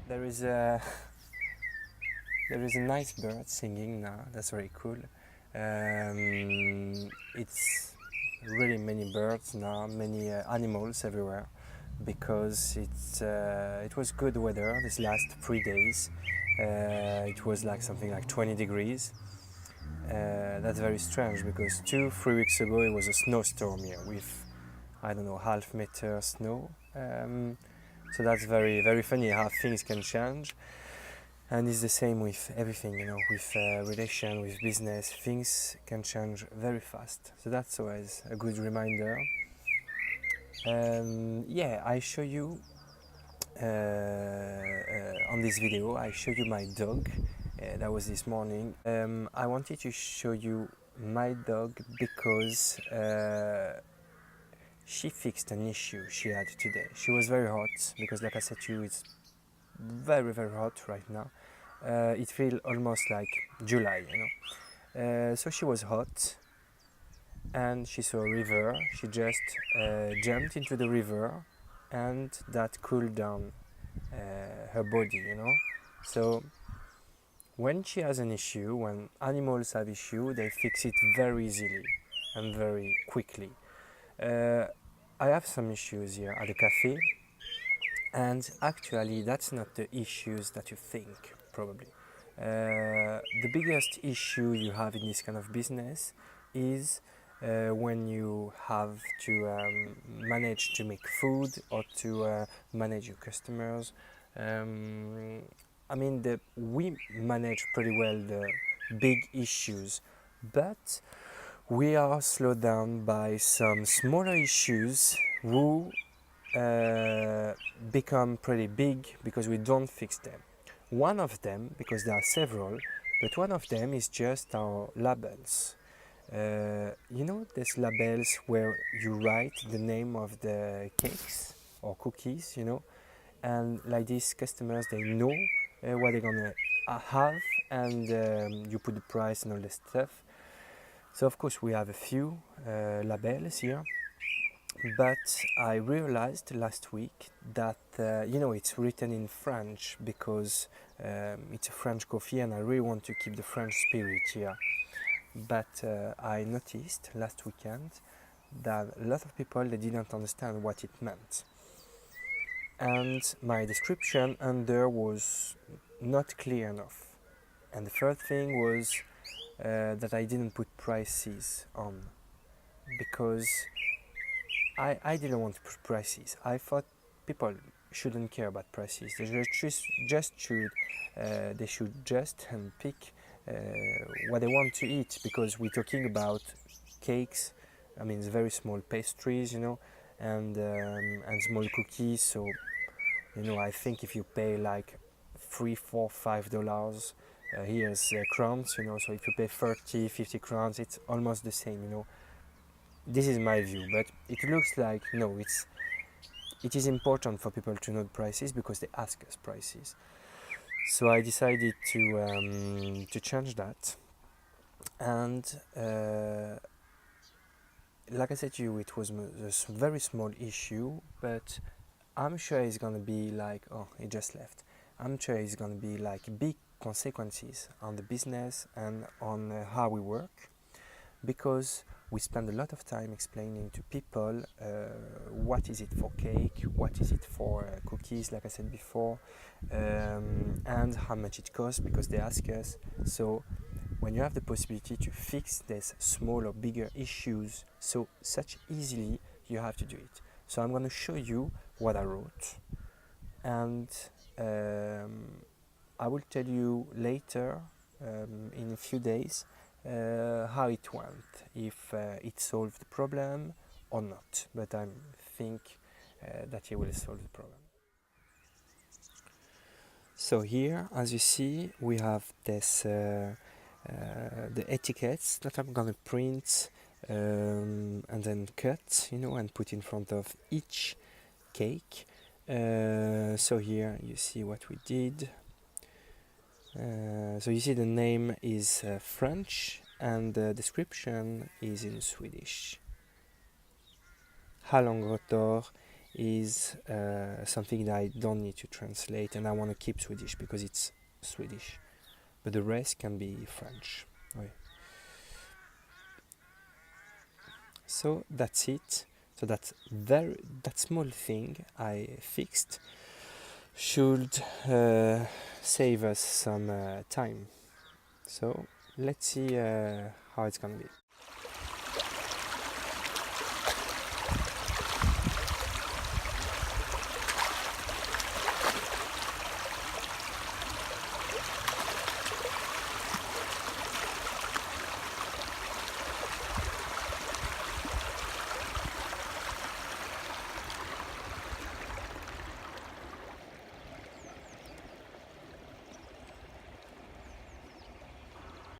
There is a there is a nice bird singing now. That's very cool. It's really many birds now, many animals everywhere, because it was good weather this last 3 days. It was like something like 20 degrees. That's very strange because 3 weeks ago it was a snowstorm here with, I don't know, half meter snow. So that's very funny how things can change. And it's the same with everything, with relation, with business. Things can change very fast. So that's always a good reminder. Yeah, I show you on this video, I show you my dog. That was this morning. I wanted to show you my dog because she fixed an issue she had today. She was very hot because, like I said to you, it's very hot right now. It feels almost like July. So she was hot and she saw a river. She just jumped into the river and that cooled down her body. So when she has an issue, when animals have issue, they fix it very easily and very quickly. I have some issues here at the cafe, and actually that's not the issues that you think, probably. The biggest issue you have in this kind of business is when you have to manage to make food or to manage your customers. We manage pretty well the big issues, but we are slowed down by some smaller issues who become pretty big because we don't fix them. One of them, because there are several, but one of them is just our labels. These labels where you write the name of the cakes or cookies, and like these customers, they know what they're gonna have, and you put the price and all this stuff. So of course we have a few labels here, but I realized last week that it's written in French because it's a French coffee and I really want to keep the French spirit here. But I noticed last weekend that a lot of people, they didn't understand what it meant, and my description under was not clear enough. And the third thing was that I didn't put prices on because I didn't want to put prices. I thought people shouldn't care about prices. They should just pick what they want to eat, because we're talking about cakes. I mean, it's very small pastries, and small cookies. So I think if you pay like $3, $4, $5, here's crowns. So if you pay 30, 50 crowns, it's almost the same. This is my view, but it looks like no, it is important for people to know the prices because they ask us prices. So I decided to change that, and like I said to you, it was a very small issue, but I'm sure it's gonna be like, oh, it just left. I'm sure it's gonna be like big consequences on the business and on how we work, because we spend a lot of time explaining to people what is it for cake, what is it for cookies, like I said before, and how much it costs, because they ask us. So when you have the possibility to fix these small or bigger issues so such easily, you have to do it. So I'm going to show you what I wrote, and I will tell you later, in a few days, how it went, if it solved the problem or not. But I think that it will solve the problem. So here, as you see, we have this the etiquettes that I'm gonna print and then cut, and put in front of each cake. So here you see what we did. So you see the name is French and the description is in Swedish. Hallongrötor is something that I don't need to translate, and I want to keep Swedish because it's Swedish, but the rest can be French. Oui. So that's it. So that small thing I fixed should save us some time. So let's see how it's gonna be.